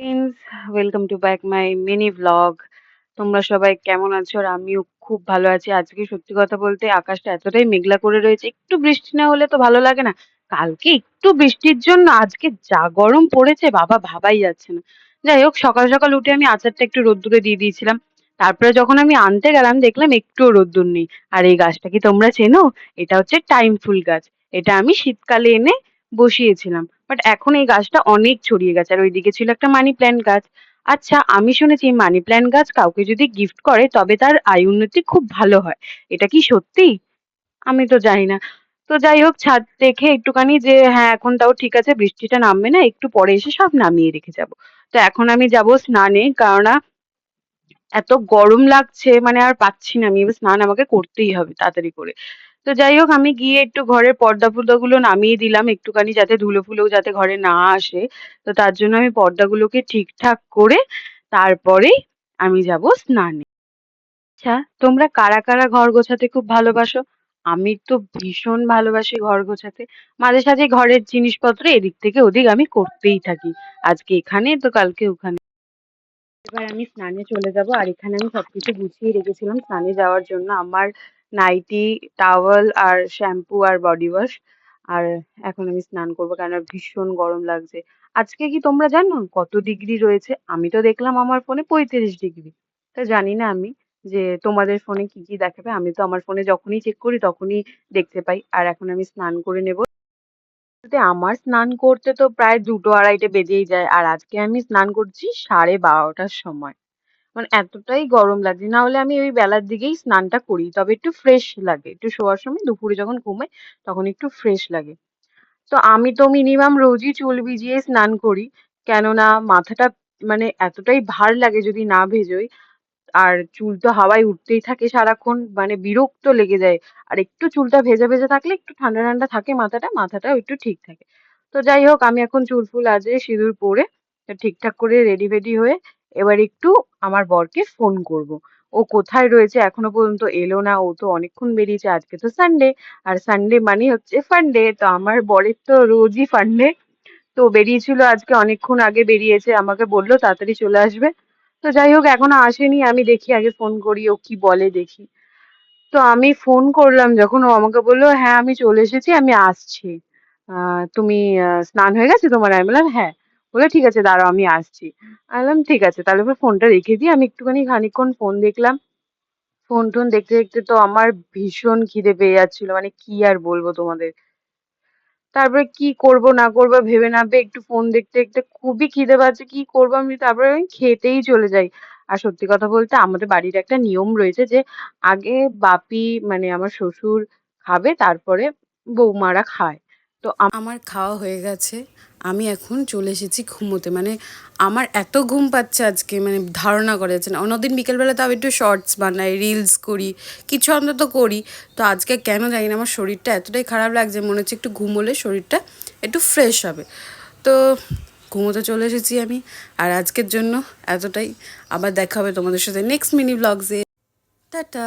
Friends, welcome to back my mini vlog. তোমরা সবাই কেমন আছো? আর আমিও খুব ভালো আছি। আজকে সত্যি কথা বলতে আকাশটা এতটাই মেঘলা করে রয়েছে, একটু বৃষ্টি না হলে তো ভালো লাগে না। কালকে একটু বৃষ্টির জন্য আজকে যা গরম পড়েছে বাবা, ভাবাই যাচ্ছে না। যাই হোক, সকাল সকাল উঠে আমি আচারটা একটু রোদ্দুরে দিয়ে দিয়েছিলাম। তারপরে যখন আমি আনতে গেলাম দেখলাম একটুও রোদ্দুর নেই। আর এই গাছটা কি তোমরা চেনো? এটা হচ্ছে টাইম ফুল গাছ। এটা আমি শীতকালে এনে বসিয়েছিলাম। বাট এখন এই গাছটা অনেক ছড়িয়ে গেছে। আর ওইদিকে ছিল একটা মানি প্ল্যান্ট গাছ। আচ্ছা, আমি শুনেছি মানি প্ল্যান্ট গাছ কাউকে যদি গিফট করে তবে তার আয় উন্নতি খুব ভালো হয়। এটা কি সত্যি? আমি তো জানি না। তো যাই হোক, ছাদ দেখে একটুখানি যে হ্যাঁ, এখন তাও ঠিক আছে, বৃষ্টিটা নামবে না, একটু পরে এসে সব নামিয়ে রেখে যাব। তো এখন আমি যাব স্নানে, কেননা এত গরম লাগছে, মানে আর পাচ্ছি না আমি। এবার স্নান আমাকে করতেই হবে তাড়াতাড়ি করে। তো যাই হোক, আমি গিয়ে একটু ঘরের পর্দা-ফর্দাগুলো নামিয়ে দিলাম একটুখানি, যাতে ধুলো-ফুলোও যাতে ঘরে না আসে। তো তার জন্য আমি পর্দাগুলোকে ঠিকঠাক করে তারপরেই আমি যাবো স্নানে। আচ্ছা, তোমরা কারা, কারা ঘর গোছাতে খুব ভালোবাসো? আমি তো ভীষণ ভালোবাসি ঘর গোছাতে। মাঝে সাঝে ঘরের জিনিসপত্র এদিক থেকে ওদিক আমি করতেই থাকি। আজকে এখানে তো কালকে ওখানে। এবার আমি স্নানে চলে যাব। আর এখানে আমি সবকিছু গুছিয়ে রেখেছিলাম স্নানে যাওয়ার জন্য। আমার নাইটি, টাওয়েল আর শ্যাম্পু আর বডি ওয়াশ। আর এখন আমি স্নান করবো, কেননা ভীষণ গরম লাগছে। আজকে কি তোমরা জানো কত ডিগ্রি রয়েছে? আমি তো দেখলাম আমার ফোনে 35 ডিগ্রি। তা জানি না আমি যে তোমাদের ফোনে কি কি দেখাবে। আমি তো আমার ফোনে যখনই চেক করি তখনই দেখতে পাই। আর এখন আমি স্নান করে নেব। বলতে আমার স্নান করতে তো প্রায় 2টো-2:30টে বেজেই যায়। আর আজকে আমি স্নান করছি 12:30টার সময়। মানে এতটাই গরম লাগছে। না হলে আমি ওই বেলার দিকেই স্নানটা করি। তবে একটু ফ্রেশ লাগে। একটু শোয়ার সময় দুপুরে যখন ঘুমাই তখন একটু ফ্রেশ লাগে। তো আমি তো মিনিমাম রোজই চুল ভিজিয়ে স্নান করি। কেননা মাথাটা মানে এতটাই ভার লাগে যদি না ভেজোই। আর চুল তো হাওয়ায় উঠতেই থাকে সারাক্ষণ, মানে বিরক্ত লেগে যায়। আর একটু চুলটা ভেজা ভেজা থাকলে, একটু ঠান্ডা ঠান্ডা থাকে মাথাটা, মাথাটাও একটু ঠিক থাকে। তো যাই হোক, আমি এখন চুল ফুল আজড়ে সিঁদুর পরে ঠিকঠাক করে রেডি ফেডি হয়ে এবার একটু আমার বরকে ফোন করব। ও কোথায় রয়েছে, এখনো পর্যন্ত এলো না। ও তো অনেকক্ষণ বেরিয়েছে। আজকে তো সানডে, আর সানডে মানে হচ্ছে ফান্ডে। তো আমার বরের তো রোজই ফান্ডে। তো বেরিয়েছিল আজকে, অনেকক্ষণ আগে বেরিয়েছে, আমাকে বললো তাড়াতাড়ি চলে আসবে। তো যাই হোক, এখনো আসেনি। আমি দেখি আগে ফোন করি, ও কি বলে দেখি। তো আমি ফোন করলাম যখন, ও আমাকে বললো হ্যাঁ আমি চলে এসেছি, আমি আসছি। তুমি স্নান হয়ে গেছে তোমার? আমি বললাম হ্যাঁ। বলে ঠিক আছে, দাঁড়াও আমি আসছি। আমি বললাম ঠিক আছে, তাহলে এবার ফোনটা রেখে দিই। আমি একটুখানি খানিকক্ষণ ফোন দেখলাম। ফোন টোন দেখতে দেখতে তো আমার ভীষণ খিদে পেয়ে যাচ্ছিল, মানে কি আর বলবো তোমাদের। তারপরে কি করব না করবো ভেবে না পেয়ে একটু ফোন দেখতে দেখতে খুবই খিদে পাচ্ছে, কি করবো আমি, তারপরে আমি খেতেই চলে যাই। আর সত্যি কথা বলতে আমাদের বাড়ির একটা নিয়ম রয়েছে যে আগে বাপি মানে আমার শ্বশুর খাবে, তারপরে বৌমারা খায়। তো আমার খাওয়া হয়ে গেছে। আমি এখন চলে এসেছি ঘুমোতে। মানে আমার এত ঘুম পাচ্ছে আজকে, মানে ধারণা করা যাচ্ছে না। অন্যদিন বিকেলবেলা তাও একটু শর্টস বানাই, রিলস করি, কিছু অন্তত করি। তো আজকে কেন জানি না আমার শরীরটা এতটাই খারাপ লাগছে, মনে হচ্ছে একটু ঘুমোলে শরীরটা একটু ফ্রেশ হবে। তো ঘুমোতে চলে এসেছি আমি। আর আজকের জন্য এতটাই। আবার দেখা হবে তোমাদের সাথে নেক্সট মিনি ব্লগসে। টাটা।